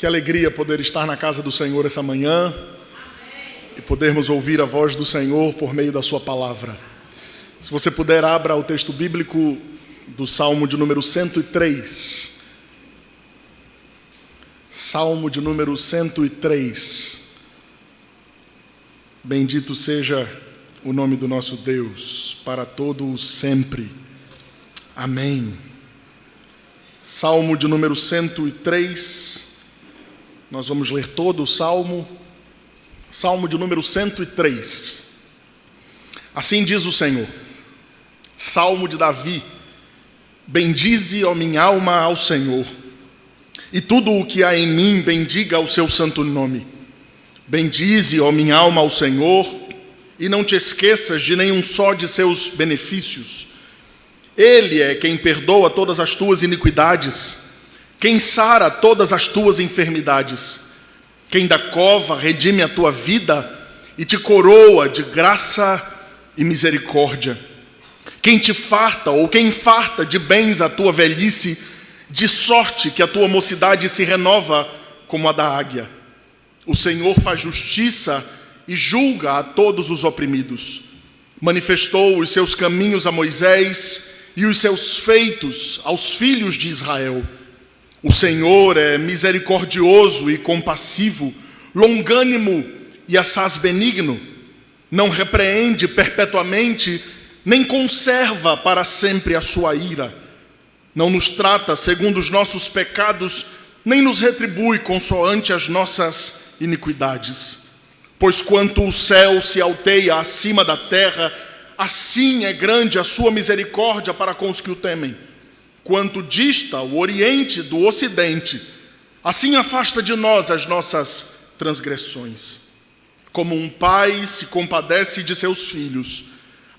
Que alegria poder estar na casa do Senhor essa manhã e podermos ouvir a voz do Senhor por meio da sua palavra. Se você puder, abra o texto bíblico do Salmo de número 103. Salmo de número 103. Bendito seja o nome do nosso Deus, para todo o sempre. Amém. Salmo de número 103. Nós vamos ler todo o Salmo. Salmo de número 103. Assim diz o Senhor. Salmo de Davi. Bendize, ó minha alma, ao Senhor. E tudo o que há em mim, bendiga o seu santo nome. Bendize, ó minha alma, ao Senhor, e não te esqueças de nenhum só de seus benefícios. Ele é quem perdoa todas as tuas iniquidades, quem sara todas as tuas enfermidades, quem da cova redime a tua vida e te coroa de graça e misericórdia, quem te farta ou quem farta de bens a tua velhice, de sorte que a tua mocidade se renova como a da águia. O Senhor faz justiça e julga a todos os oprimidos. Manifestou os seus caminhos a Moisés e os seus feitos aos filhos de Israel. O Senhor é misericordioso e compassivo, longânimo e assaz benigno. Não repreende perpetuamente, nem conserva para sempre a sua ira. Não nos trata segundo os nossos pecados, nem nos retribui consoante as nossas iniquidades. Pois quanto o céu se alteia acima da terra, assim é grande a sua misericórdia para com os que o temem. Quanto dista o oriente do ocidente, assim afasta de nós as nossas transgressões. Como um pai se compadece de seus filhos,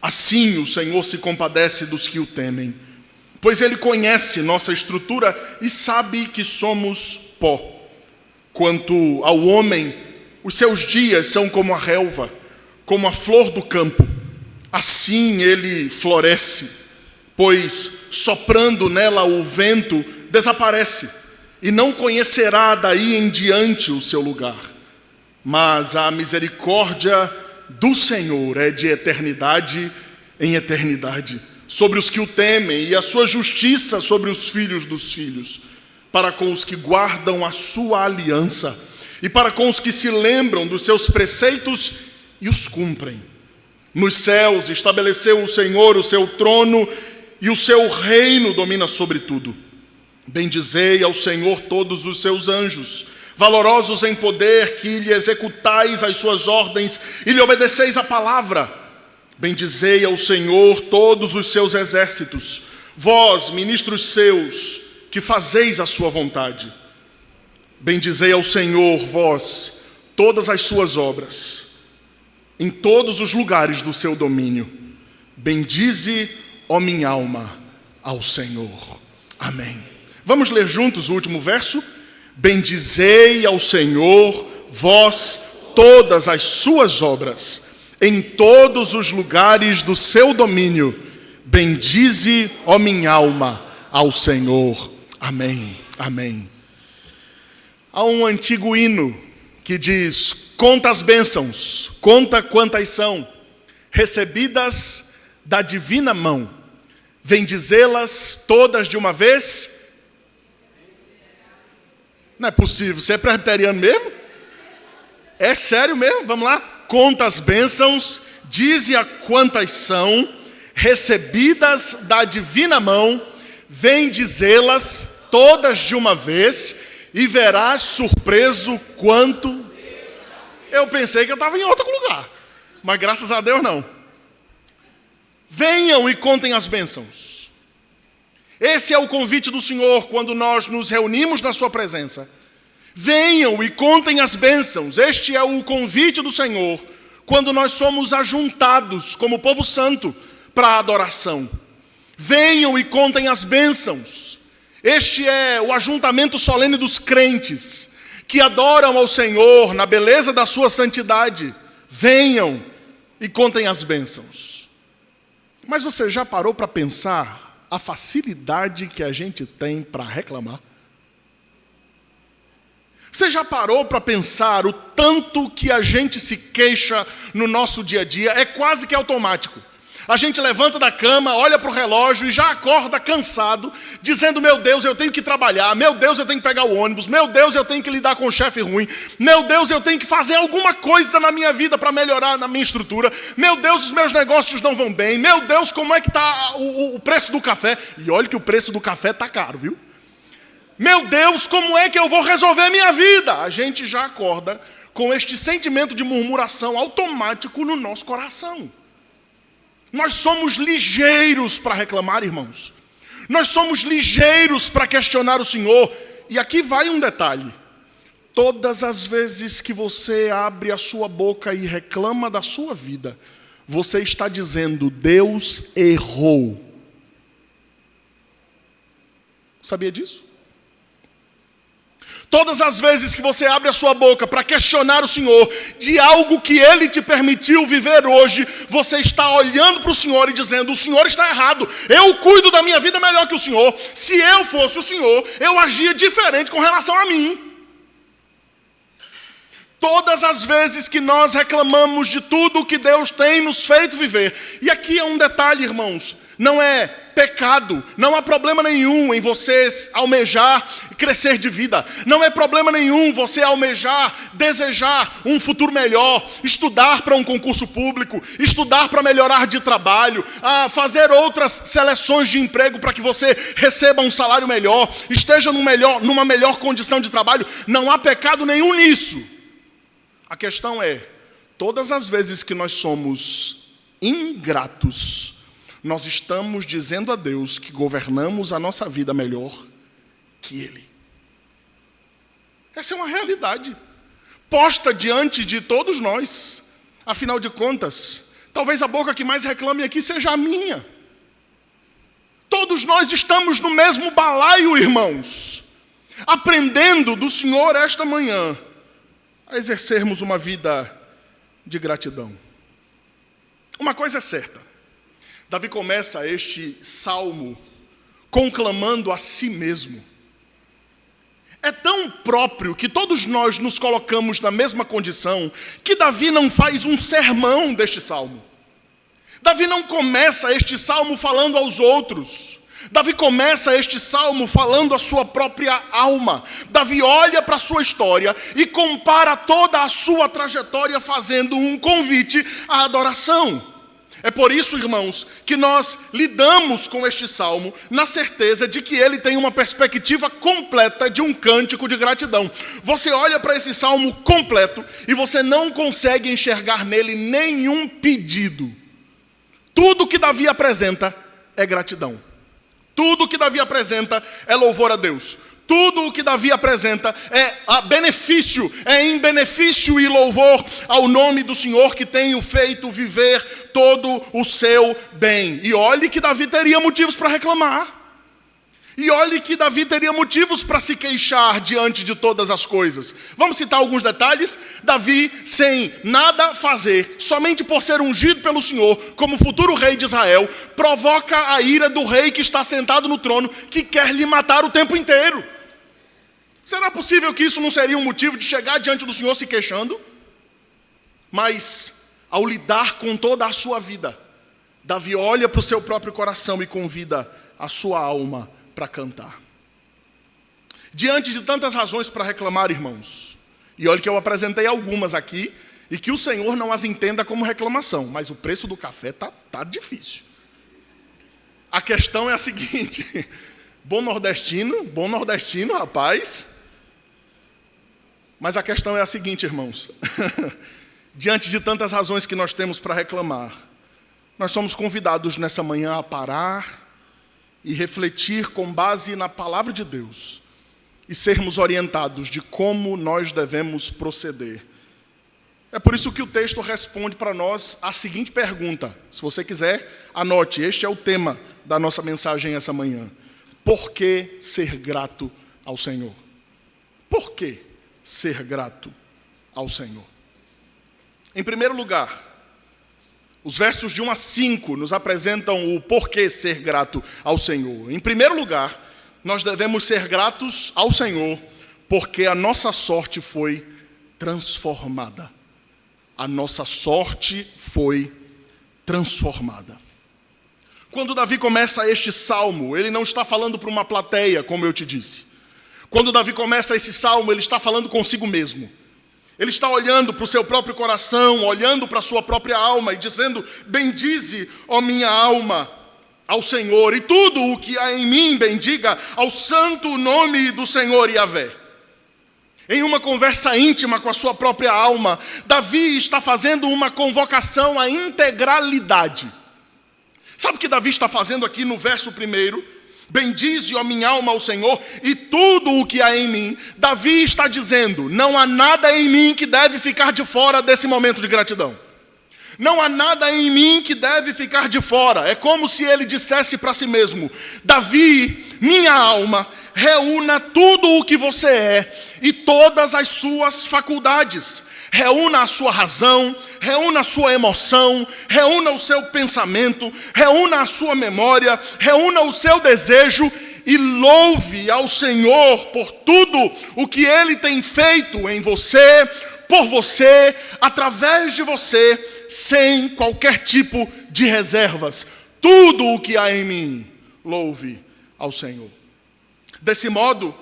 assim o Senhor se compadece dos que o temem. Pois Ele conhece nossa estrutura e sabe que somos pó. Quanto ao homem, os seus dias são como a relva, como a flor do campo. Assim ele floresce, pois soprando nela o vento desaparece, e não conhecerá daí em diante o seu lugar. Mas a misericórdia do Senhor é de eternidade em eternidade, sobre os que o temem, e a sua justiça sobre os filhos dos filhos, para com os que guardam a sua aliança, e para com os que se lembram dos seus preceitos e os cumprem. Nos céus estabeleceu o Senhor o seu trono, e o seu reino domina sobre tudo. Bendizei ao Senhor todos os seus anjos, valorosos em poder, que lhe executais as suas ordens e lhe obedeceis a palavra. Bendizei ao Senhor todos os seus exércitos, vós, ministros seus, que fazeis a sua vontade. Bendizei ao Senhor, vós, todas as suas obras, em todos os lugares do seu domínio. Bendize, ó minha alma, ao Senhor. Amém. Vamos ler juntos o último verso? Bendizei ao Senhor, vós, todas as suas obras, em todos os lugares do seu domínio. Bendize, ó minha alma, ao Senhor. Amém. Amém. Há um antigo hino que diz: conta as bênçãos, conta quantas são, recebidas da divina mão. Vem dizê-las todas de uma vez? Não é possível, você é presbiteriano mesmo? É sério mesmo? Vamos lá? Conta as bênçãos, dize-a quantas são, recebidas da divina mão, vem dizê-las todas de uma vez, e verás surpreso quanto... Eu pensei que eu estava em outro lugar, mas graças a Deus não. Venham e contem as bênçãos. Esse é o convite do Senhor quando nós nos reunimos na sua presença. Venham e contem as bênçãos. Este é o convite do Senhor quando nós somos ajuntados como povo santo para a adoração. Venham e contem as bênçãos. Este é o ajuntamento solene dos crentes que adoram ao Senhor na beleza da sua santidade. Venham e contem as bênçãos. Mas você já parou para pensar a facilidade que a gente tem para reclamar? Você já parou para pensar o tanto que a gente se queixa no nosso dia a dia? É quase que automático. A gente levanta da cama, olha para o relógio e já acorda cansado, dizendo: meu Deus, eu tenho que trabalhar, meu Deus, eu tenho que pegar o ônibus, meu Deus, eu tenho que lidar com um chefe ruim, meu Deus, eu tenho que fazer alguma coisa na minha vida para melhorar na minha estrutura, meu Deus, os meus negócios não vão bem, meu Deus, como é que está o preço do café? E olha que o preço do café está caro, viu? Meu Deus, como é que eu vou resolver a minha vida? A gente já acorda com este sentimento de murmuração automático no nosso coração. Nós somos ligeiros para reclamar, irmãos. Nós somos ligeiros para questionar o Senhor. E aqui vai um detalhe. Todas as vezes que você abre a sua boca e reclama da sua vida, você está dizendo: Deus errou. Sabia disso? Todas as vezes que você abre a sua boca para questionar o Senhor de algo que Ele te permitiu viver hoje, você está olhando para o Senhor e dizendo: o Senhor está errado, eu cuido da minha vida melhor que o Senhor. Se eu fosse o Senhor, eu agia diferente com relação a mim. Todas as vezes que nós reclamamos de tudo que Deus tem nos feito viver. E aqui é um detalhe, irmãos. Não é pecado, não há problema nenhum em você almejar crescer de vida. Não é problema nenhum você almejar, desejar um futuro melhor, estudar para um concurso público, estudar para melhorar de trabalho, fazer outras seleções de emprego para que você receba um salário melhor, esteja numa melhor condição de trabalho. Não há pecado nenhum nisso. A questão é, todas as vezes que nós somos ingratos, nós estamos dizendo a Deus que governamos a nossa vida melhor que Ele. Essa é uma realidade posta diante de todos nós. Afinal de contas, talvez a boca que mais reclame aqui seja a minha. Todos nós estamos no mesmo balaio, irmãos, aprendendo do Senhor esta manhã a exercermos uma vida de gratidão. Uma coisa é certa, Davi começa este salmo conclamando a si mesmo. É tão próprio que todos nós nos colocamos na mesma condição que Davi não faz um sermão deste salmo. Davi não começa este salmo falando aos outros. Davi começa este salmo falando à sua própria alma. Davi olha para a sua história e compara toda a sua trajetória fazendo um convite à adoração. É por isso, irmãos, que nós lidamos com este salmo na certeza de que ele tem uma perspectiva completa de um cântico de gratidão. Você olha para esse salmo completo e você não consegue enxergar nele nenhum pedido. Tudo que Davi apresenta é gratidão. Tudo que Davi apresenta é louvor a Deus. Tudo o que Davi apresenta é em benefício e louvor ao nome do Senhor que tem o feito viver todo o seu bem. E olhe que Davi teria motivos para reclamar. E olhe que Davi teria motivos para se queixar diante de todas as coisas. Vamos citar alguns detalhes. Davi, sem nada fazer, somente por ser ungido pelo Senhor como futuro rei de Israel, provoca a ira do rei que está sentado no trono, que quer lhe matar o tempo inteiro. Será possível que isso não seria um motivo de chegar diante do Senhor se queixando? Mas, ao lidar com toda a sua vida, Davi olha para o seu próprio coração e convida a sua alma para cantar. Diante de tantas razões para reclamar, irmãos, e olha que eu apresentei algumas aqui, e que o Senhor não as entenda como reclamação, mas o preço do café tá difícil. A questão é a seguinte: bom nordestino, rapaz. Mas a questão é a seguinte, irmãos. Diante de tantas razões que nós temos para reclamar, nós somos convidados nessa manhã a parar e refletir com base na palavra de Deus e sermos orientados de como nós devemos proceder. É por isso que o texto responde para nós a seguinte pergunta. Se você quiser, anote, este é o tema da nossa mensagem essa manhã. Por que ser grato ao Senhor? Por que ser grato ao Senhor? Em primeiro lugar, os versos de 1 a 5 nos apresentam o porquê ser grato ao Senhor. Em primeiro lugar, nós devemos ser gratos ao Senhor porque a nossa sorte foi transformada. A nossa sorte foi transformada. Quando Davi começa este salmo, ele não está falando para uma plateia, como eu te disse. Quando Davi começa esse salmo, ele está falando consigo mesmo. Ele está olhando para o seu próprio coração, olhando para a sua própria alma e dizendo: bendize, ó minha alma, ao Senhor, e tudo o que há em mim bendiga ao santo nome do Senhor Yahvé. Em uma conversa íntima com a sua própria alma, Davi está fazendo uma convocação à integralidade. Sabe o que Davi está fazendo aqui no verso 1? Bendize, ó minha alma, ao Senhor, e tudo o que há em mim. Davi está dizendo: não há nada em mim que deve ficar de fora desse momento de gratidão. Não há nada em mim que deve ficar de fora. É como se ele dissesse para si mesmo: Davi, minha alma, reúna tudo o que você é e todas as suas faculdades. Reúna a sua razão, reúna a sua emoção, reúna o seu pensamento, reúna a sua memória, reúna o seu desejo e louve ao Senhor por tudo o que Ele tem feito em você, por você, através de você, sem qualquer tipo de reservas. Tudo o que há em mim, louve ao Senhor. Desse modo,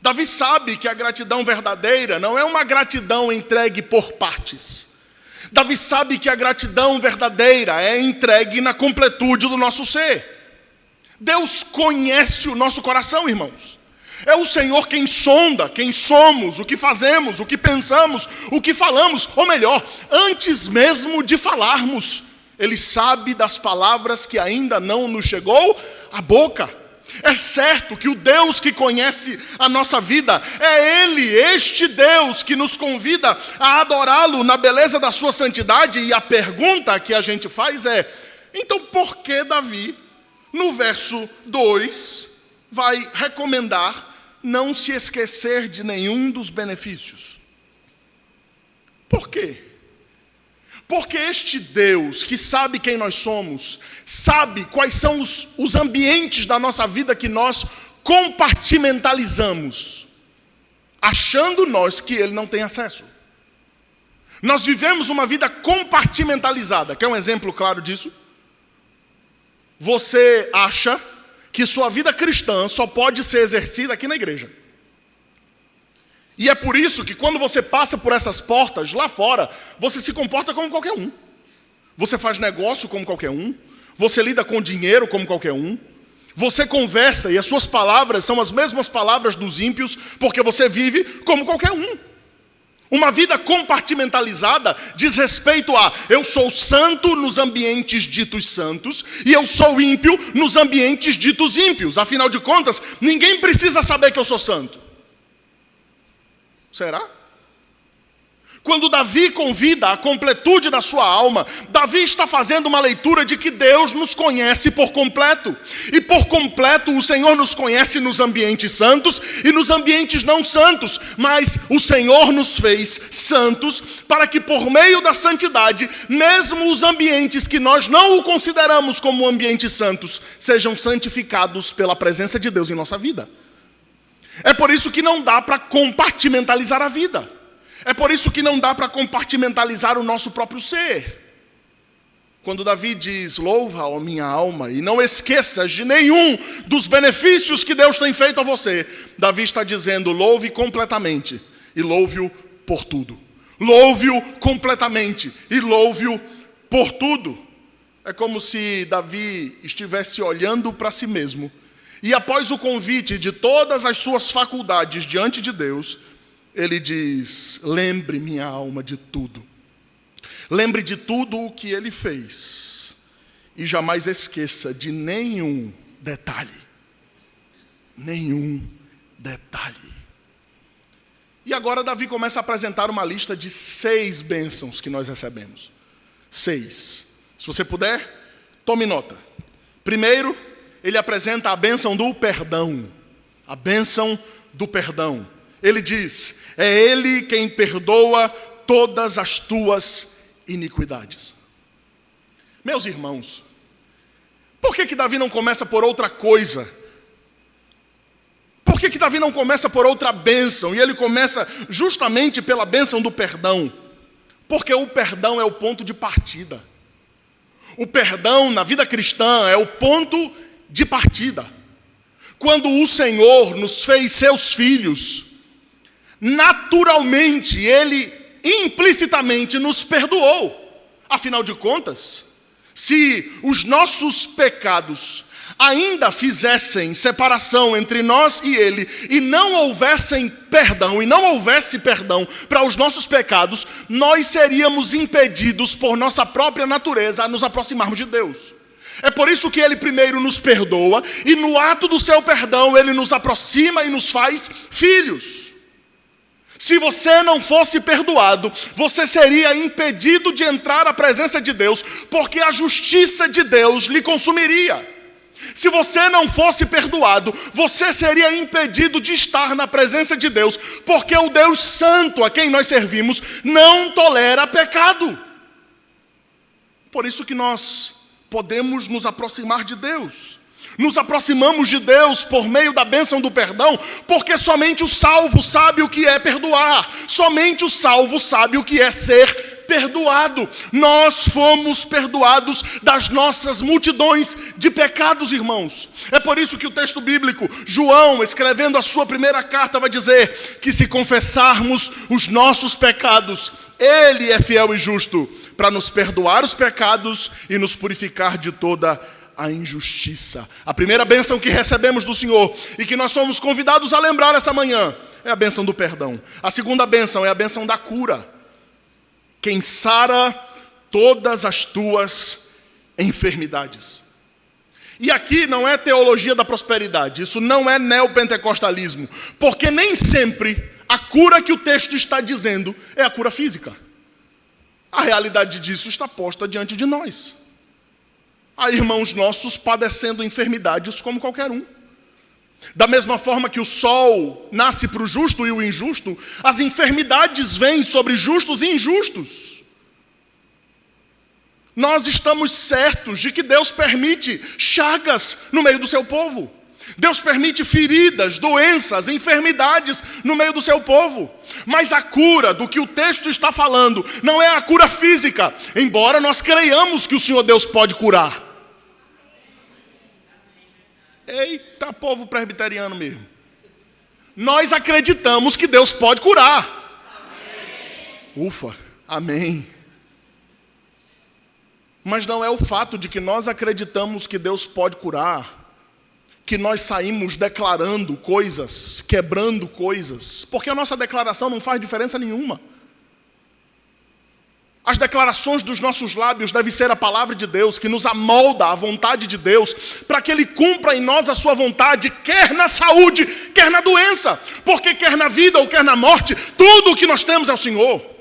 Davi sabe que a gratidão verdadeira não é uma gratidão entregue por partes. Davi sabe que a gratidão verdadeira é entregue na completude do nosso ser. Deus conhece o nosso coração, irmãos. É o Senhor quem sonda quem somos, o que fazemos, o que pensamos, o que falamos. Ou melhor, antes mesmo de falarmos, Ele sabe das palavras que ainda não nos chegou à boca. É certo que o Deus que conhece a nossa vida, é Ele, este Deus, que nos convida a adorá-lo na beleza da sua santidade. E a pergunta que a gente faz é: então por que Davi, no verso 2, vai recomendar não se esquecer de nenhum dos benefícios? Por quê? Porque este Deus, que sabe quem nós somos, sabe quais são os ambientes da nossa vida que nós compartimentalizamos, achando nós que Ele não tem acesso. Nós vivemos uma vida compartimentalizada. Quer um exemplo claro disso? Você acha que sua vida cristã só pode ser exercida aqui na igreja. E é por isso que quando você passa por essas portas, lá fora, você se comporta como qualquer um. Você faz negócio como qualquer um. Você lida com dinheiro como qualquer um. Você conversa e as suas palavras são as mesmas palavras dos ímpios, porque você vive como qualquer um. Uma vida compartimentalizada diz respeito a: eu sou santo nos ambientes ditos santos e eu sou ímpio nos ambientes ditos ímpios. Afinal de contas, ninguém precisa saber que eu sou santo. Será? Quando Davi convida a completude da sua alma, Davi está fazendo uma leitura de que Deus nos conhece por completo. E por completo o Senhor nos conhece nos ambientes santos e nos ambientes não santos. Mas o Senhor nos fez santos para que por meio da santidade, mesmo os ambientes que nós não o consideramos como ambientes santos, sejam santificados pela presença de Deus em nossa vida. É por isso que não dá para compartimentalizar a vida. É por isso que não dá para compartimentalizar o nosso próprio ser. Quando Davi diz: louva, ó minha alma, e não esqueças de nenhum dos benefícios que Deus tem feito a você, Davi está dizendo: louve completamente e louve-o por tudo. Louve-o completamente e louve-o por tudo. É como se Davi estivesse olhando para si mesmo e, após o convite de todas as suas faculdades diante de Deus, ele diz: lembre, minha alma, de tudo. Lembre de tudo o que Ele fez. E jamais esqueça de nenhum detalhe. Nenhum detalhe. E agora Davi começa a apresentar uma lista de 6 bênçãos que nós recebemos. 6. Se você puder, tome nota. Primeiro, ele apresenta a bênção do perdão. A bênção do perdão. Ele diz: é Ele quem perdoa todas as tuas iniquidades. Meus irmãos, por que Davi não começa por outra coisa? por que Davi não começa por outra bênção? E ele começa justamente pela bênção do perdão. Porque o perdão é o ponto de partida. O perdão na vida cristã é o ponto de partida. Quando o Senhor nos fez seus filhos, naturalmente, Ele implicitamente nos perdoou. Afinal de contas, se os nossos pecados ainda fizessem separação entre nós e Ele, e não houvesse perdão para os nossos pecados, nós seríamos impedidos por nossa própria natureza a nos aproximarmos de Deus. É por isso que Ele primeiro nos perdoa, e no ato do seu perdão, Ele nos aproxima e nos faz filhos. Se você não fosse perdoado, você seria impedido de entrar à presença de Deus, porque a justiça de Deus lhe consumiria. Se você não fosse perdoado, você seria impedido de estar na presença de Deus, porque o Deus Santo a quem nós servimos não tolera pecado. Por isso que nós podemos nos aproximar de Deus. Nos aproximamos de Deus por meio da bênção do perdão, porque somente o salvo sabe o que é perdoar. Somente o salvo sabe o que é ser perdoado. Nós fomos perdoados das nossas multidões de pecados, irmãos. É por isso que o texto bíblico, João, escrevendo a sua primeira carta, vai dizer que se confessarmos os nossos pecados, Ele é fiel e justo para nos perdoar os pecados e nos purificar de toda a injustiça. A primeira bênção que recebemos do Senhor e que nós somos convidados a lembrar essa manhã é a bênção do perdão. A segunda bênção é a bênção da cura. Quem sara todas as tuas enfermidades. E aqui não é teologia da prosperidade, isso não é neopentecostalismo, porque nem sempre a cura que o texto está dizendo é a cura física. A realidade disso está posta diante de nós. Há irmãos nossos padecendo enfermidades como qualquer um. Da mesma forma que o sol nasce para o justo e o injusto, as enfermidades vêm sobre justos e injustos. Nós estamos certos de que Deus permite chagas no meio do seu povo. Deus permite feridas, doenças, enfermidades no meio do seu povo. Mas a cura do que o texto está falando não é a cura física, embora nós creiamos que o Senhor Deus pode curar. Eita, povo presbiteriano mesmo. Nós acreditamos que Deus pode curar. Amém. Ufa, amém. Mas não é o fato de que nós acreditamos que Deus pode curar que nós saímos declarando coisas, quebrando coisas, porque a nossa declaração não faz diferença nenhuma. As declarações dos nossos lábios devem ser a palavra de Deus, que nos amolda à vontade de Deus, para que Ele cumpra em nós a sua vontade, quer na saúde, quer na doença, porque quer na vida ou quer na morte, tudo o que nós temos é o Senhor.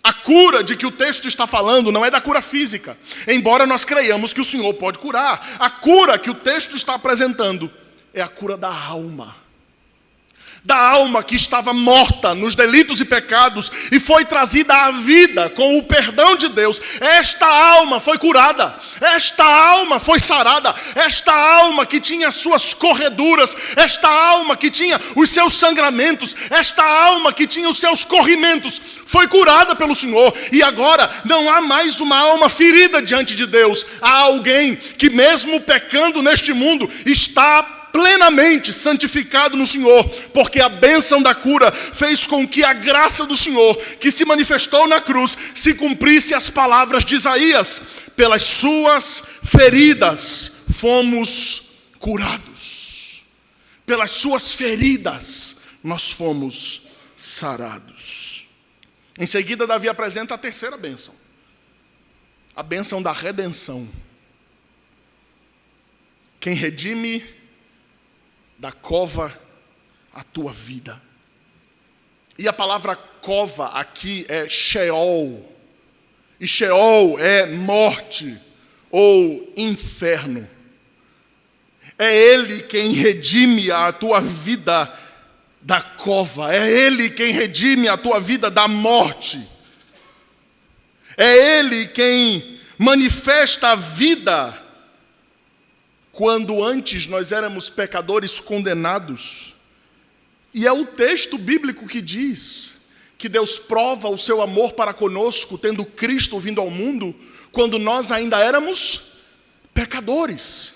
A cura de que o texto está falando não é da cura física, embora nós creiamos que o Senhor pode curar. A cura que o texto está apresentando é a cura da alma. Da alma que estava morta nos delitos e pecados e foi trazida à vida com o perdão de Deus. Esta alma foi curada, esta alma foi sarada, esta alma que tinha suas correduras, esta alma que tinha os seus sangramentos, esta alma que tinha os seus corrimentos, foi curada pelo Senhor. E agora não há mais uma alma ferida diante de Deus. Há alguém que mesmo pecando neste mundo está plenamente santificado no Senhor, porque a bênção da cura fez com que a graça do Senhor, que se manifestou na cruz, se cumprisse as palavras de Isaías: pelas suas feridas fomos curados, pelas suas feridas nós fomos sarados. Em seguida, Davi apresenta a terceira bênção, a bênção da redenção. Quem redime da cova a tua vida. E a palavra cova aqui é Sheol. E Sheol é morte ou inferno. É Ele quem redime a tua vida da cova. É Ele quem redime a tua vida da morte. É Ele quem manifesta a vida quando antes nós éramos pecadores condenados. E é o texto bíblico que diz que Deus prova o seu amor para conosco, tendo Cristo vindo ao mundo, quando nós ainda éramos pecadores.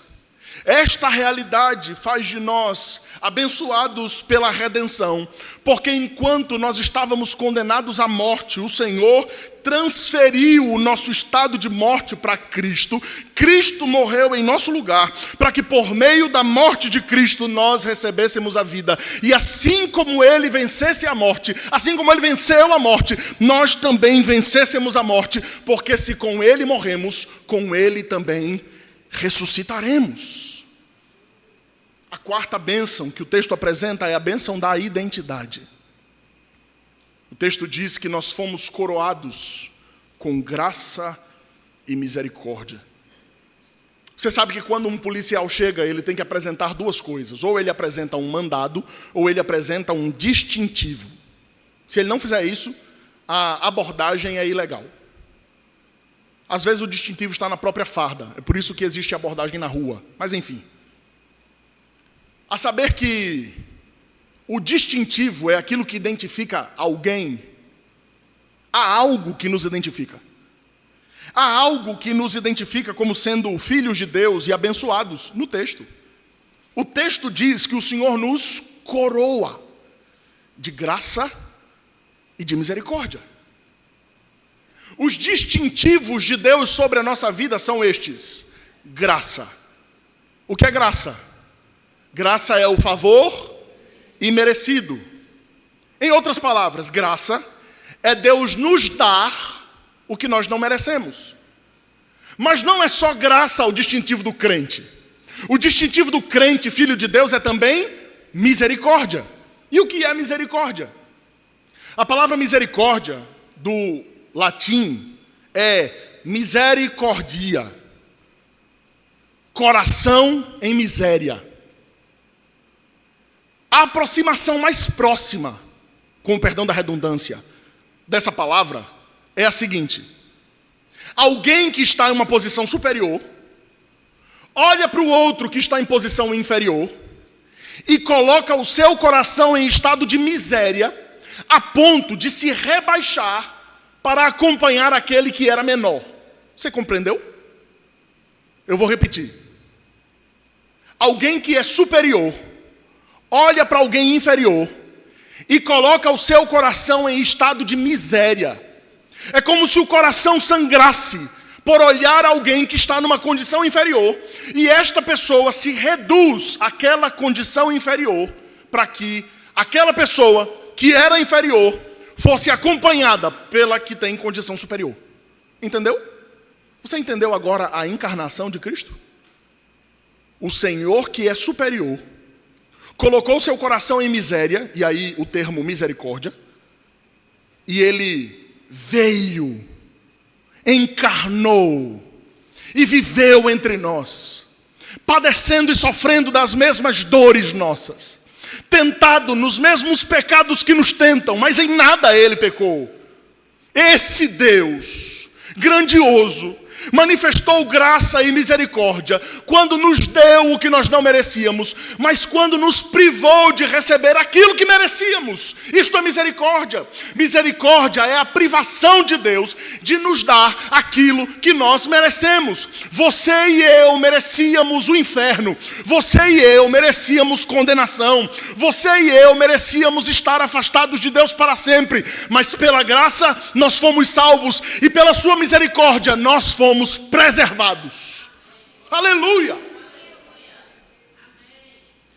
Esta realidade faz de nós abençoados pela redenção, porque enquanto nós estávamos condenados à morte, o Senhor transferiu o nosso estado de morte para Cristo. Cristo morreu em nosso lugar, para que por meio da morte de Cristo nós recebêssemos a vida. E assim como Ele vencesse a morte, assim como Ele venceu a morte, nós também vencêssemos a morte, porque se com Ele morremos, com Ele também ressuscitaremos. A quarta bênção que o texto apresenta é a bênção da identidade. O texto diz que nós fomos coroados com graça e misericórdia. Você sabe que quando um policial chega, ele tem que apresentar duas coisas. Ou ele apresenta um mandado, ou ele apresenta um distintivo. Se ele não fizer isso, a abordagem é ilegal. Às vezes o distintivo está na própria farda. É por isso que existe abordagem na rua. Mas enfim. A saber que o distintivo é aquilo que identifica alguém. Há algo que nos identifica. Há algo que nos identifica como sendo filhos de Deus e abençoados no texto. O texto diz que o Senhor nos coroa de graça e de misericórdia. Os distintivos de Deus sobre a nossa vida são estes: graça. O que é graça? Graça é o favor imerecido. Em outras palavras, graça é Deus nos dar o que nós não merecemos. Mas não é só graça o distintivo do crente. O distintivo do crente, filho de Deus, é também misericórdia. E o que é misericórdia? A palavra misericórdia, do latim, é misericordia. Coração em miséria. A aproximação mais próxima, com o perdão da redundância, dessa palavra é a seguinte: alguém que está em uma posição superior, olha para o outro que está em posição inferior e coloca o seu coração em estado de miséria, a ponto de se rebaixar para acompanhar aquele que era menor. Você compreendeu? Eu vou repetir. Alguém que é superior olha para alguém inferior e coloca o seu coração em estado de miséria. É como se o coração sangrasse por olhar alguém que está numa condição inferior, e esta pessoa se reduz àquela condição inferior para que aquela pessoa que era inferior fosse acompanhada pela que tem condição superior. Entendeu? Você entendeu agora a encarnação de Cristo? O Senhor que é superior colocou seu coração em miséria, e aí o termo misericórdia, e ele veio, encarnou e viveu entre nós, padecendo e sofrendo das mesmas dores nossas, tentado nos mesmos pecados que nos tentam, mas em nada ele pecou. Esse Deus grandioso manifestou graça e misericórdia quando nos deu o que nós não merecíamos, mas quando nos privou de receber aquilo que merecíamos. Isto é misericórdia. Misericórdia é a privação de Deus de nos dar aquilo que nós merecemos. Você e eu merecíamos o inferno. Você e eu merecíamos condenação. Você e eu merecíamos estar afastados de Deus para sempre, mas pela graça nós fomos salvos, e pela sua misericórdia nós fomos preservados. Aleluia!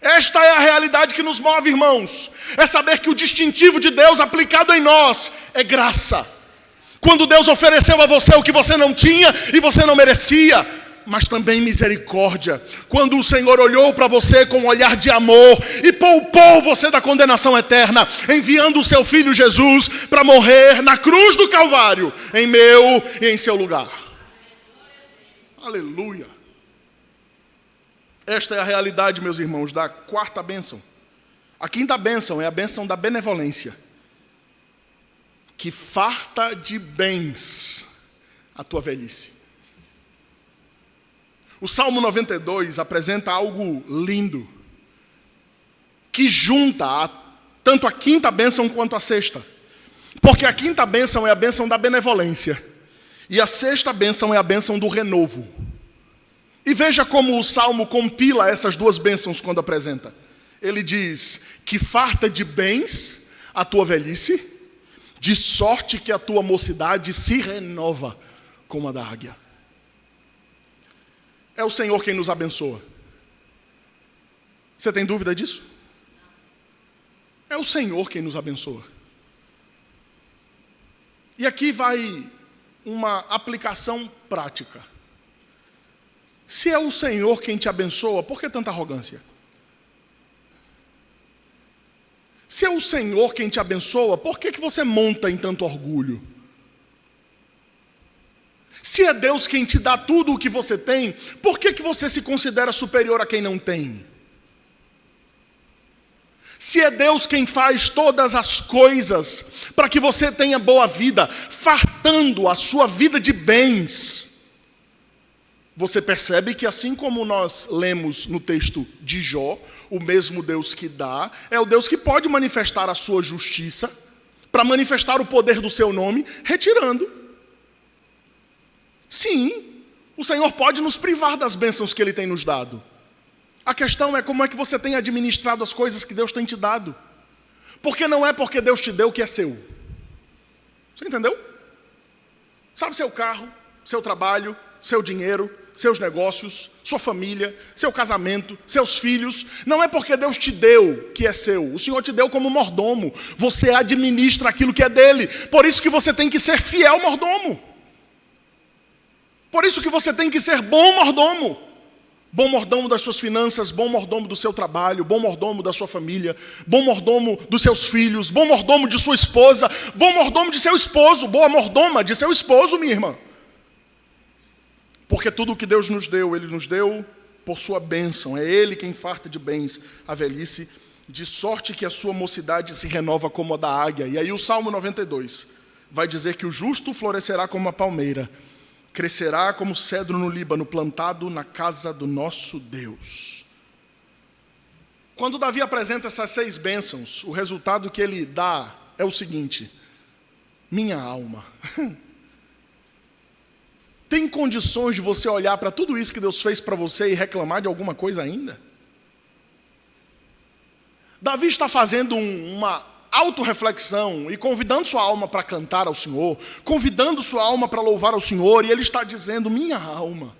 Esta é a realidade que nos move, irmãos. É saber que o distintivo de Deus aplicado em nós é graça. Quando Deus ofereceu a você o que você não tinha e você não merecia, mas também misericórdia. Quando o Senhor olhou para você com um olhar de amor e poupou você da condenação eterna, enviando o seu Filho Jesus para morrer na cruz do Calvário, em meu e em seu lugar. Aleluia. Esta é a realidade, meus irmãos, da quarta bênção. A quinta bênção é a bênção da benevolência, que farta de bens a tua velhice. O Salmo 92 apresenta algo lindo, que junta tanto a quinta bênção quanto a sexta. Porque a quinta bênção é a bênção da benevolência, e a sexta bênção é a bênção do renovo. E veja como o Salmo compila essas duas bênçãos quando apresenta. Ele diz que farta de bens a tua velhice, de sorte que a tua mocidade se renova como a da águia. É o Senhor quem nos abençoa. Você tem dúvida disso? É o Senhor quem nos abençoa. E aqui vai uma aplicação prática. Se é o Senhor quem te abençoa, por que tanta arrogância? Se é o Senhor quem te abençoa, por que você monta em tanto orgulho? Se é Deus quem te dá tudo o que você tem, por que você se considera superior a quem não tem? Se é Deus quem faz todas as coisas para que você tenha boa vida, fartando a sua vida de bens, você percebe que assim como nós lemos no texto de Jó, o mesmo Deus que dá, é o Deus que pode manifestar a sua justiça, para manifestar o poder do seu nome, retirando. Sim, o Senhor pode nos privar das bênçãos que Ele tem nos dado. A questão é como é que você tem administrado as coisas que Deus tem te dado. Porque não é porque Deus te deu que é seu. Você entendeu? Sabe, seu carro, seu trabalho, seu dinheiro, seus negócios, sua família, seu casamento, seus filhos, não é porque Deus te deu que é seu. O Senhor te deu como mordomo. Você administra aquilo que é dele. Por isso que você tem que ser fiel mordomo. Por isso que você tem que ser bom mordomo. Bom mordomo das suas finanças, bom mordomo do seu trabalho, bom mordomo da sua família, bom mordomo dos seus filhos, bom mordomo de sua esposa, bom mordomo de seu esposo, boa mordoma de seu esposo, minha irmã. Porque tudo o que Deus nos deu, Ele nos deu por sua bênção. É Ele quem farta de bens a velhice, de sorte que a sua mocidade se renova como a da águia. E aí o Salmo 92 vai dizer que o justo florescerá como a palmeira, crescerá como cedro no Líbano, plantado na casa do nosso Deus. Quando Davi apresenta essas 6 bênçãos, o resultado que ele dá é o seguinte: minha alma, tem condições de você olhar para tudo isso que Deus fez para você e reclamar de alguma coisa ainda? Davi está fazendo uma autorreflexão e convidando sua alma para cantar ao Senhor, convidando sua alma para louvar ao Senhor, e ele está dizendo: minha alma,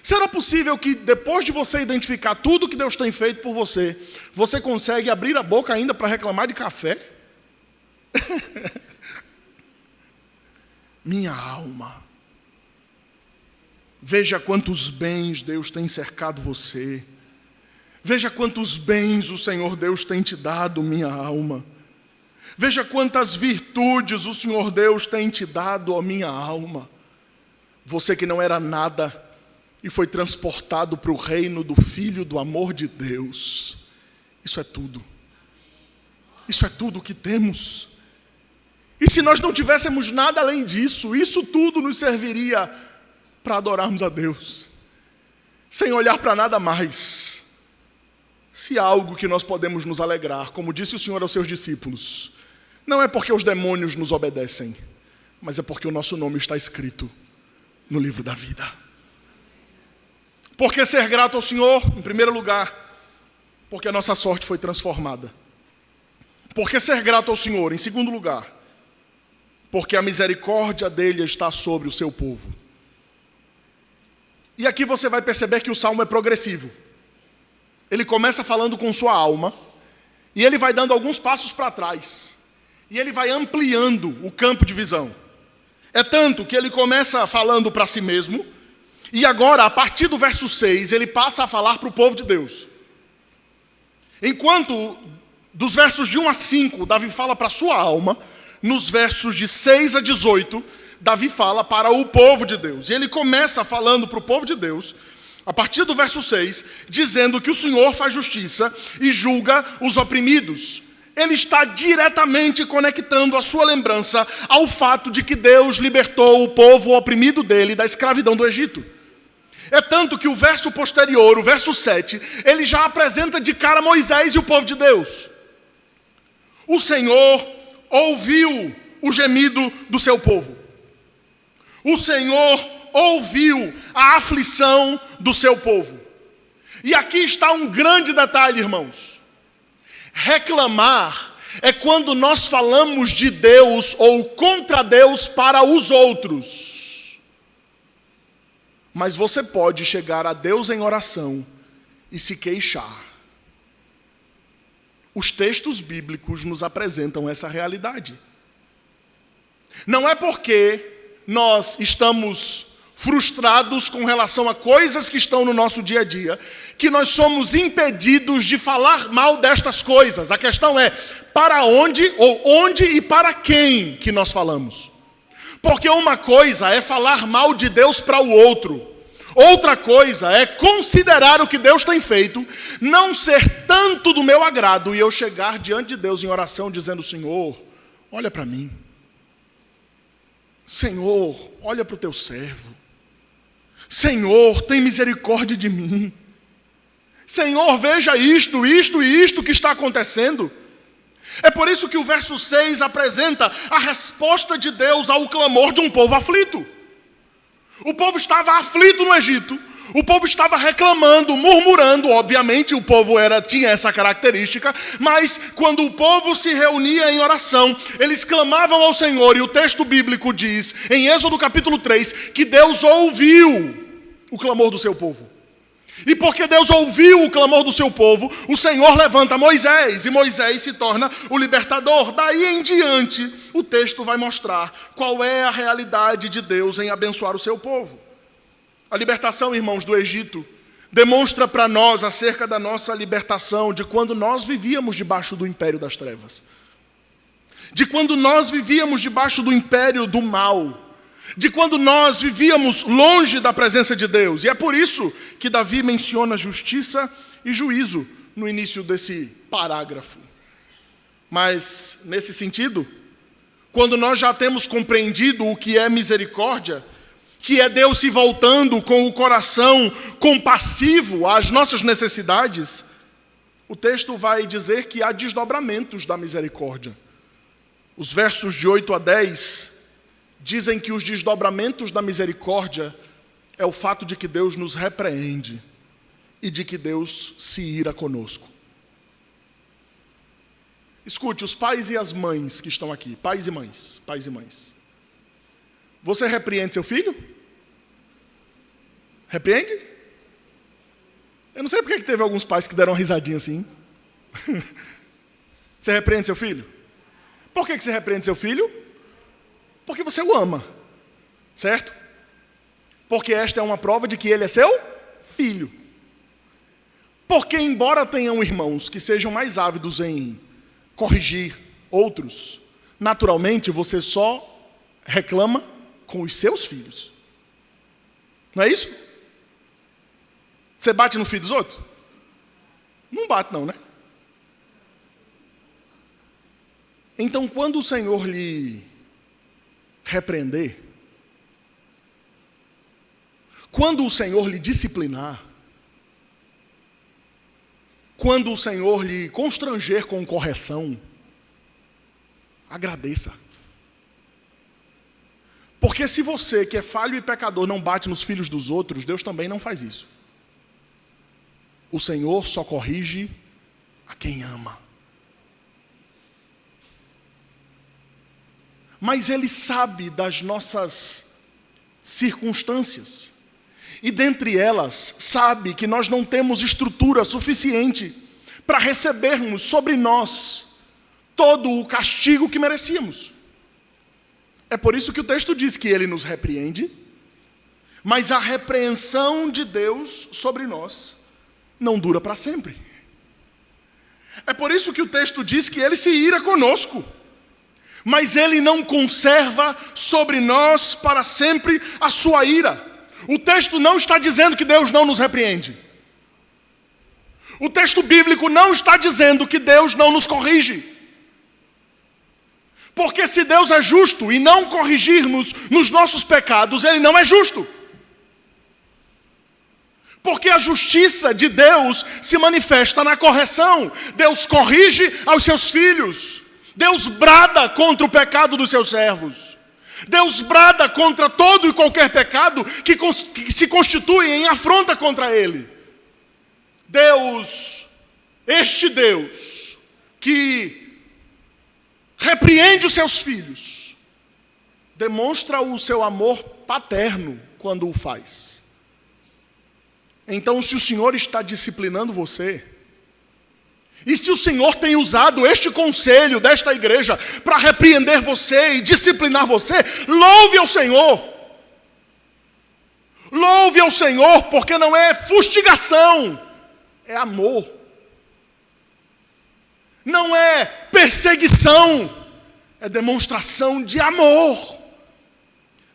será possível que depois de você identificar tudo que Deus tem feito por você, você consegue abrir a boca ainda para reclamar de café? Minha alma, veja quantos bens Deus tem cercado você. Veja quantos bens o Senhor Deus tem te dado, minha alma. Veja quantas virtudes o Senhor Deus tem te dado, ó minha alma. Você que não era nada e foi transportado para o reino do Filho do amor de Deus. Isso é tudo. Isso é tudo o que temos. E se nós não tivéssemos nada além disso, isso tudo nos serviria para adorarmos a Deus, sem olhar para nada mais. Se há algo que nós podemos nos alegrar, como disse o Senhor aos seus discípulos, não é porque os demônios nos obedecem, mas é porque o nosso nome está escrito no livro da vida. Por que ser grato ao Senhor? Em primeiro lugar, porque a nossa sorte foi transformada. Por que ser grato ao Senhor? Em segundo lugar, porque a misericórdia dele está sobre o seu povo. E aqui você vai perceber que o salmo é progressivo. Ele começa falando com sua alma, e ele vai dando alguns passos para trás, e ele vai ampliando o campo de visão. É tanto que ele começa falando para si mesmo, e agora, a partir do verso 6, ele passa a falar para o povo de Deus. Enquanto dos versos de 1 a 5, Davi fala para a sua alma, nos versos de 6 a 18, Davi fala para o povo de Deus. E ele começa falando para o povo de Deus, a partir do verso 6, dizendo que o Senhor faz justiça e julga os oprimidos. Ele está diretamente conectando a sua lembrança ao fato de que Deus libertou o povo oprimido dele da escravidão do Egito. É tanto que o verso posterior, o verso 7, ele já apresenta de cara Moisés e o povo de Deus. O Senhor ouviu o gemido do seu povo. O Senhor ouviu a aflição do seu povo. E aqui está um grande detalhe, irmãos. Reclamar é quando nós falamos de Deus ou contra Deus para os outros. Mas você pode chegar a Deus em oração e se queixar. Os textos bíblicos nos apresentam essa realidade. Não é porque nós estamos frustrados com relação a coisas que estão no nosso dia a dia, que nós somos impedidos de falar mal destas coisas. A questão é, para onde, ou onde e para quem que nós falamos. Porque uma coisa é falar mal de Deus para o outro. Outra coisa é considerar o que Deus tem feito, não ser tanto do meu agrado, e eu chegar diante de Deus em oração dizendo: Senhor, olha para mim. Senhor, olha para o teu servo. Senhor, tem misericórdia de mim. Senhor, veja isto e isto que está acontecendo. É por isso que o verso 6 apresenta a resposta de Deus ao clamor de um povo aflito. O povo estava aflito no Egito. O povo estava reclamando, murmurando. Obviamente o povo tinha essa característica. Mas quando o povo se reunia em oração, eles clamavam ao Senhor. E o texto bíblico diz, em Êxodo capítulo 3, que Deus ouviu o clamor do seu povo. E porque Deus ouviu o clamor do seu povo, o Senhor levanta Moisés, e Moisés se torna o libertador. Daí em diante, o texto vai mostrar qual é a realidade de Deus em abençoar o seu povo. A libertação, irmãos, do Egito, demonstra para nós acerca da nossa libertação de quando nós vivíamos debaixo do império das trevas. De quando nós vivíamos debaixo do império do mal. De quando nós vivíamos longe da presença de Deus. E é por isso que Davi menciona justiça e juízo no início desse parágrafo. Mas, nesse sentido, quando nós já temos compreendido o que é misericórdia, que é Deus se voltando com o coração compassivo às nossas necessidades, o texto vai dizer que há desdobramentos da misericórdia. Os versos de 8 a 10 dizem que os desdobramentos da misericórdia é o fato de que Deus nos repreende e de que Deus se ira conosco. Escute, os pais e as mães que estão aqui, pais e mães. Você repreende seu filho? Repreende? Eu não sei porque que teve alguns pais que deram uma risadinha assim. Você repreende seu filho? Por que você repreende seu filho? Porque você o ama, certo? Porque esta é uma prova de que ele é seu filho. Porque embora tenham irmãos que sejam mais ávidos em corrigir outros, naturalmente você só reclama com os seus filhos. Não é isso? Você bate no filho dos outros? Não bate não, né? Então quando o Senhor lhe repreender, quando o Senhor lhe disciplinar, quando o Senhor lhe constranger com correção, agradeça. Porque se você, que é falho e pecador, não bate nos filhos dos outros, Deus também não faz isso. O Senhor só corrige a quem ama. Mas Ele sabe das nossas circunstâncias. E dentre elas, sabe que nós não temos estrutura suficiente para recebermos sobre nós todo o castigo que merecíamos. É por isso que o texto diz que Ele nos repreende, mas a repreensão de Deus sobre nós não dura para sempre. É por isso que o texto diz que Ele se ira conosco, mas Ele não conserva sobre nós para sempre a sua ira. O texto não está dizendo que Deus não nos repreende. O texto bíblico não está dizendo que Deus não nos corrige. Porque se Deus é justo e não corrigir-nos nos nossos pecados, Ele não é justo. Porque a justiça de Deus se manifesta na correção. Deus corrige aos seus filhos. Deus brada contra o pecado dos seus servos. Deus brada contra todo e qualquer pecado que se constitui em afronta contra Ele. Este Deus que repreende os seus filhos, demonstra o seu amor paterno quando o faz. Então, se o Senhor está disciplinando você, e se o Senhor tem usado este conselho desta igreja para repreender você e disciplinar você, louve ao Senhor. Louve ao Senhor, porque não é fustigação, é amor. Não é perseguição, é demonstração de amor.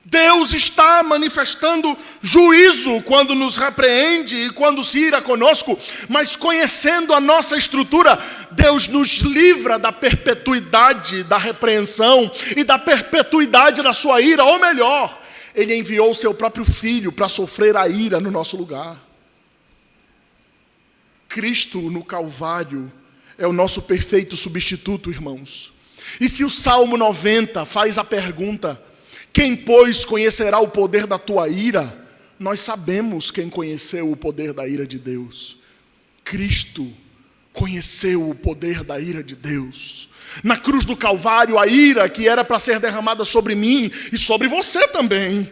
Deus está manifestando juízo quando nos repreende e quando se ira conosco, mas conhecendo a nossa estrutura, Deus nos livra da perpetuidade da repreensão e da perpetuidade da sua ira, ou melhor, Ele enviou o seu próprio Filho para sofrer a ira no nosso lugar. Cristo no Calvário é o nosso perfeito substituto, irmãos. E se o Salmo 90 faz a pergunta: quem, pois, conhecerá o poder da tua ira? Nós sabemos quem conheceu o poder da ira de Deus. Cristo conheceu o poder da ira de Deus. Na cruz do Calvário, a ira que era para ser derramada sobre mim e sobre você também,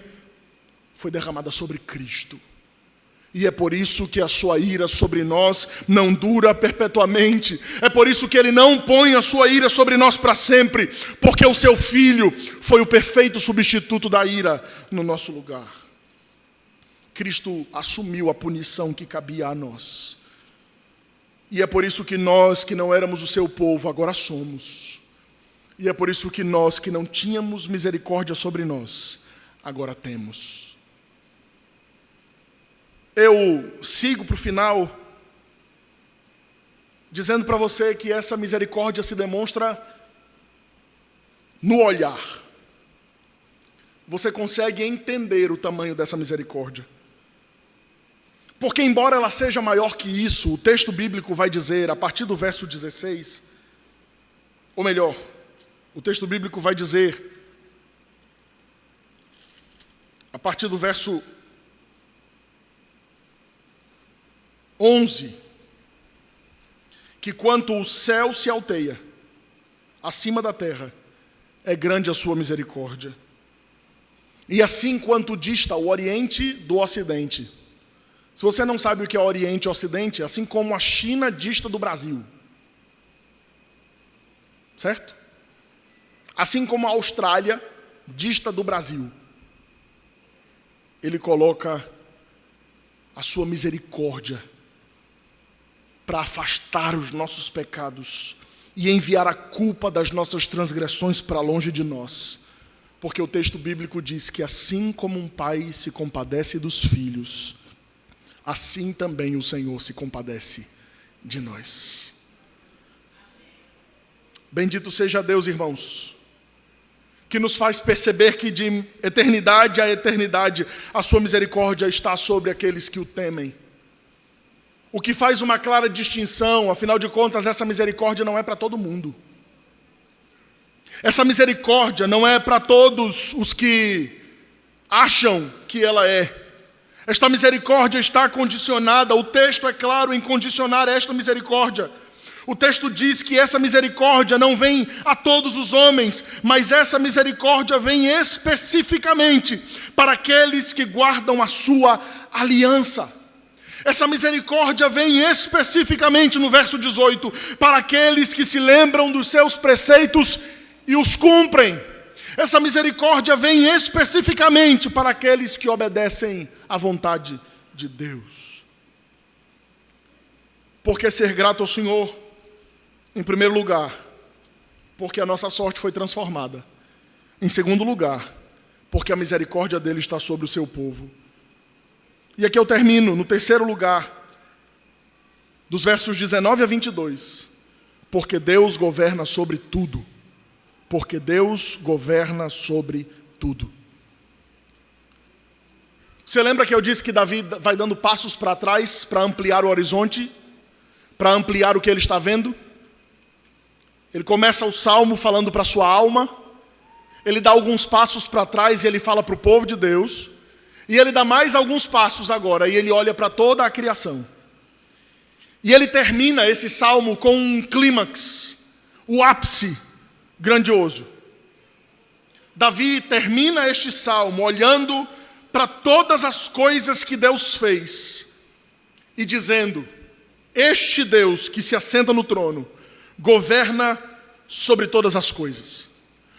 foi derramada sobre Cristo. E é por isso que a sua ira sobre nós não dura perpetuamente. É por isso que Ele não põe a sua ira sobre nós para sempre. Porque o seu Filho foi o perfeito substituto da ira no nosso lugar. Cristo assumiu a punição que cabia a nós. E é por isso que nós, que não éramos o seu povo, agora somos. E é por isso que nós, que não tínhamos misericórdia sobre nós, agora temos. Eu sigo para o final, dizendo para você que essa misericórdia se demonstra no olhar. Você consegue entender o tamanho dessa misericórdia. Porque embora ela seja maior que isso, o texto bíblico vai dizer, a partir do verso 16, ou melhor, o texto bíblico vai dizer, a partir do verso 11, que quanto o céu se alteia acima da terra, é grande a sua misericórdia. E assim quanto dista o Oriente do Ocidente. Se você não sabe o que é Oriente e Ocidente, assim como a China dista do Brasil. Certo? Assim como a Austrália dista do Brasil. Ele coloca a sua misericórdia para afastar os nossos pecados e enviar a culpa das nossas transgressões para longe de nós. Porque o texto bíblico diz que assim como um pai se compadece dos filhos, assim também o Senhor se compadece de nós. Bendito seja Deus, irmãos, que nos faz perceber que de eternidade a eternidade a sua misericórdia está sobre aqueles que o temem. O que faz uma clara distinção, afinal de contas, essa misericórdia não é para todo mundo. Essa misericórdia não é para todos os que acham que ela é. Esta misericórdia está condicionada, o texto é claro em condicionar esta misericórdia. O texto diz que essa misericórdia não vem a todos os homens, mas essa misericórdia vem especificamente para aqueles que guardam a sua aliança. Essa misericórdia vem especificamente no verso 18, para aqueles que se lembram dos seus preceitos e os cumprem. Essa misericórdia vem especificamente para aqueles que obedecem à vontade de Deus. Por que ser grato ao Senhor? Em primeiro lugar, porque a nossa sorte foi transformada. Em segundo lugar, porque a misericórdia dele está sobre o seu povo. E aqui eu termino, no terceiro lugar, dos versos 19 a 22. Porque Deus governa sobre tudo. Porque Deus governa sobre tudo. Você lembra que eu disse que Davi vai dando passos para trás para ampliar o horizonte, para ampliar o que ele está vendo? Ele começa o salmo falando para a sua alma, ele dá alguns passos para trás e ele fala para o povo de Deus, e ele dá mais alguns passos agora, e ele olha para toda a criação. E ele termina esse salmo com um clímax, o ápice grandioso. Davi termina este salmo olhando para todas as coisas que Deus fez e dizendo: este Deus que se assenta no trono governa sobre todas as coisas.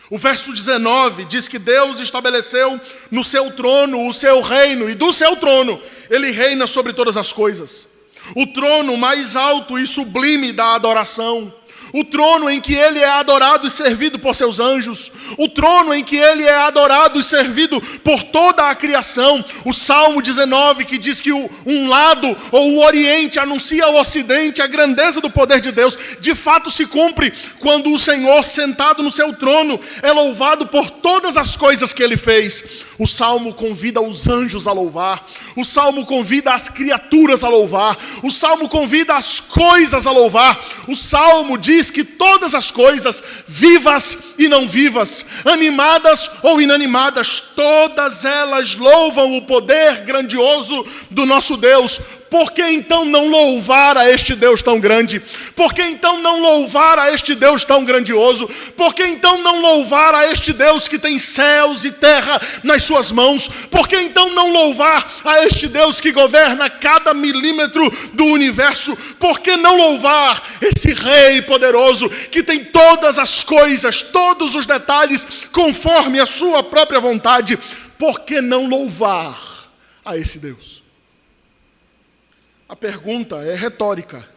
O verso 19 diz que Deus estabeleceu no seu trono o seu reino, e do seu trono ele reina sobre todas as coisas. O trono mais alto e sublime da adoração, o trono em que ele é adorado e servido por seus anjos, o trono em que ele é adorado e servido por toda a criação. O Salmo 19 que diz que um lado ou o Oriente anuncia ao Ocidente a grandeza do poder de Deus, de fato se cumpre quando o Senhor, sentado no seu trono, é louvado por todas as coisas que ele fez. O Salmo convida os anjos a louvar, o Salmo convida as criaturas a louvar, o Salmo convida as coisas a louvar. O Salmo diz que todas as coisas, vivas e não vivas, animadas ou inanimadas, todas elas louvam o poder grandioso do nosso Deus. Por que então não louvar a este Deus tão grande? Por que então não louvar a este Deus tão grandioso? Por que então não louvar a este Deus que tem céus e terra nas suas mãos? Por que então não louvar a este Deus que governa cada milímetro do universo? Por que não louvar esse Rei poderoso que tem todas as coisas, todos os detalhes conforme a sua própria vontade? Por que não louvar a esse Deus? A pergunta é retórica.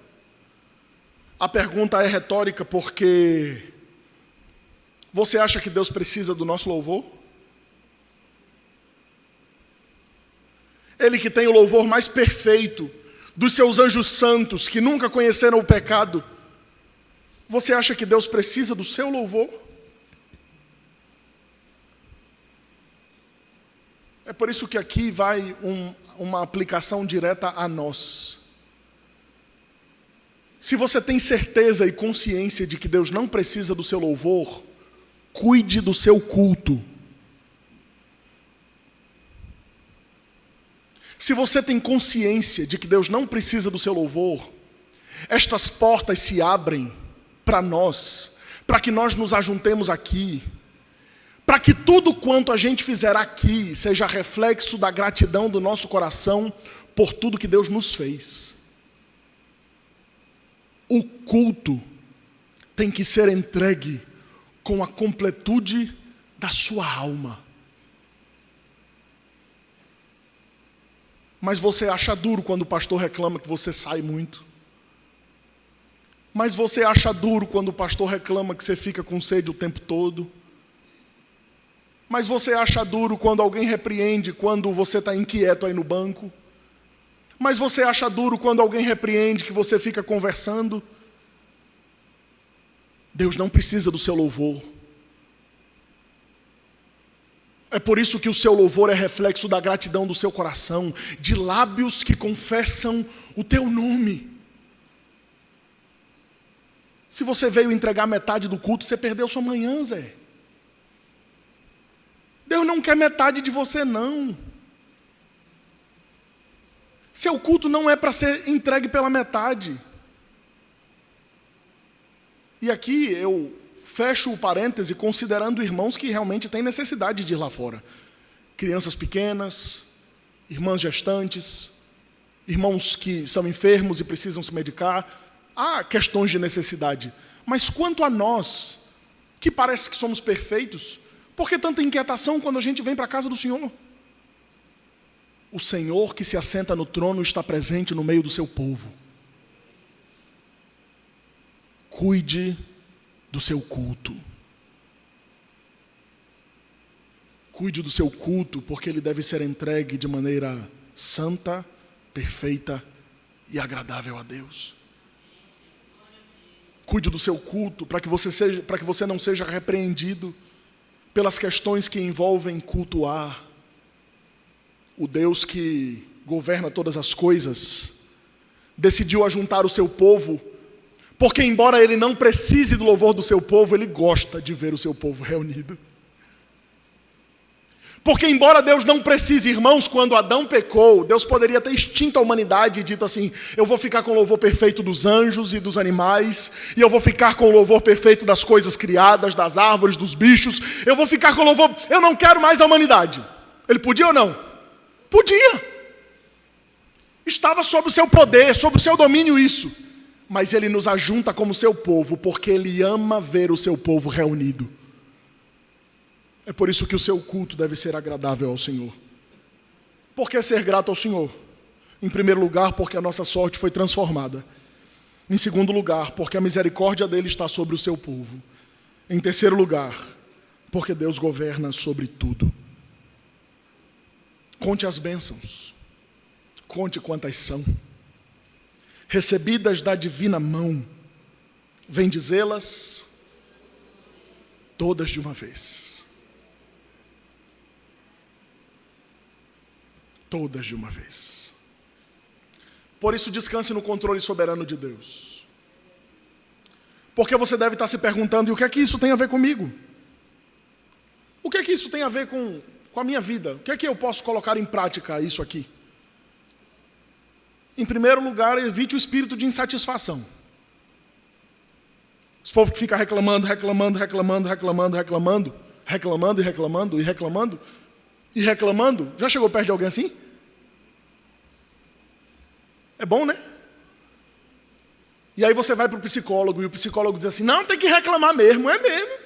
A pergunta é retórica porque você acha que Deus precisa do nosso louvor? Ele que tem o louvor mais perfeito dos seus anjos santos, que nunca conheceram o pecado. Você acha que Deus precisa do seu louvor? É por isso que aqui vai uma aplicação direta a nós. Se você tem certeza e consciência de que Deus não precisa do seu louvor, cuide do seu culto. Se você tem consciência de que Deus não precisa do seu louvor, estas portas se abrem para nós, para que nós nos ajuntemos aqui, para que tudo quanto a gente fizer aqui seja reflexo da gratidão do nosso coração por tudo que Deus nos fez. O culto tem que ser entregue com a completude da sua alma. Mas você acha duro quando o pastor reclama que você sai muito. Mas você acha duro quando o pastor reclama que você fica com sede o tempo todo. Mas você acha duro quando alguém repreende quando você está inquieto aí no banco. Mas você acha duro quando alguém repreende que você fica conversando. Deus não precisa do seu louvor. É por isso que o seu louvor é reflexo da gratidão do seu coração, de lábios que confessam o teu nome. Se você veio entregar metade do culto, você perdeu sua manhã, Zé. Deus não quer metade de você, não. Seu culto não é para ser entregue pela metade. E aqui eu fecho o parêntese considerando irmãos que realmente têm necessidade de ir lá fora. Crianças pequenas, irmãs gestantes, irmãos que são enfermos e precisam se medicar. Há questões de necessidade. Mas quanto a nós, que parece que somos perfeitos, por que tanta inquietação quando a gente vem para a casa do Senhor? O Senhor que se assenta no trono está presente no meio do seu povo. Cuide do seu culto. Cuide do seu culto, porque ele deve ser entregue de maneira santa, perfeita e agradável a Deus. Cuide do seu culto para que você não seja repreendido pelas questões que envolvem cultuar. o Deus que governa todas as coisas, decidiu ajuntar o seu povo, porque embora ele não precise do louvor do seu povo, ele gosta de ver o seu povo reunido. Porque embora Deus não precise, irmãos, quando Adão pecou, Deus poderia ter extinto a humanidade e dito assim: eu vou ficar com o louvor perfeito dos anjos e dos animais, e eu vou ficar com o louvor perfeito das coisas criadas, das árvores, dos bichos, eu vou ficar com o louvor, eu não quero mais a humanidade. Ele podia ou não? Podia. Estava sob o seu poder, sob o seu domínio isso. Mas ele nos ajunta como seu povo, porque ele ama ver o seu povo reunido. É por isso que o seu culto deve ser agradável ao Senhor. Por que ser grato ao Senhor? Em primeiro lugar, porque a nossa sorte foi transformada. Em segundo lugar, porque a misericórdia dele está sobre o seu povo. Em terceiro lugar, porque Deus governa sobre tudo. Conte as bênçãos. Conte quantas são. Recebidas da divina mão, vem dizê-las todas de uma vez. Todas de uma vez. Por isso, descanse no controle soberano de Deus. Porque você deve estar se perguntando: e o que é que isso tem a ver comigo? O que é que isso tem a ver com a minha vida? O que é que eu posso colocar em prática isso aqui? Em primeiro lugar, evite o espírito de insatisfação. Esse povo que fica reclamando, já chegou perto de alguém assim? É bom, né? E aí você vai para o psicólogo e o psicólogo diz assim: não, tem que reclamar mesmo. É mesmo.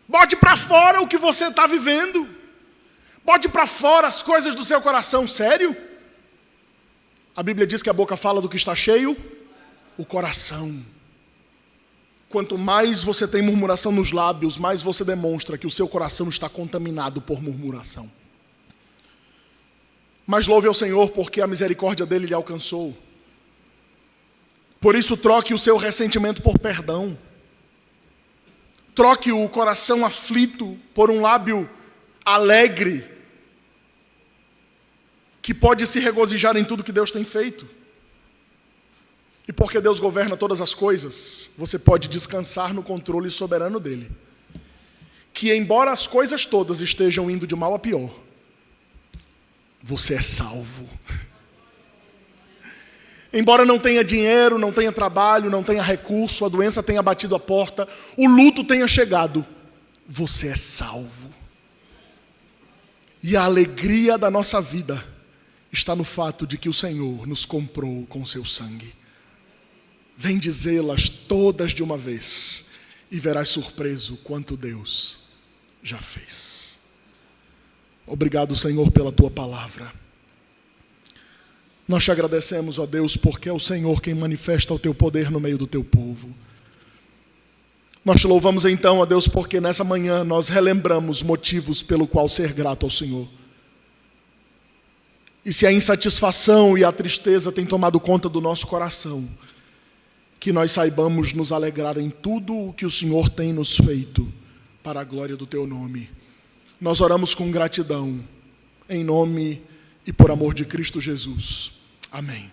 Bote para fora o que você está vivendo. Bote para fora as coisas do seu coração. Sério? A Bíblia diz que a boca fala do que está cheio, o coração. Quanto mais você tem murmuração nos lábios, mais você demonstra que o seu coração está contaminado por murmuração. Mas louve ao Senhor, porque a misericórdia dele lhe alcançou. Por isso, troque o seu ressentimento por perdão. Troque o coração aflito por um lábio alegre, que pode se regozijar em tudo que Deus tem feito. E porque Deus governa todas as coisas, você pode descansar no controle soberano dele. Que embora as coisas todas estejam indo de mal a pior, você é salvo. Embora não tenha dinheiro, não tenha trabalho, não tenha recurso, a doença tenha batido a porta, o luto tenha chegado, você é salvo. E a alegria da nossa vida está no fato de que o Senhor nos comprou com seu sangue. Vem dizê-las todas de uma vez e verás surpreso quanto Deus já fez. Obrigado, Senhor, pela tua palavra. Nós te agradecemos, ó Deus, porque é o Senhor quem manifesta o teu poder no meio do teu povo. Nós te louvamos então, ó Deus, porque nessa manhã nós relembramos motivos pelo qual ser grato ao Senhor. E se a insatisfação e a tristeza têm tomado conta do nosso coração, que nós saibamos nos alegrar em tudo o que o Senhor tem nos feito, para a glória do teu nome. Nós oramos com gratidão, em nome e por amor de Cristo Jesus. Amém.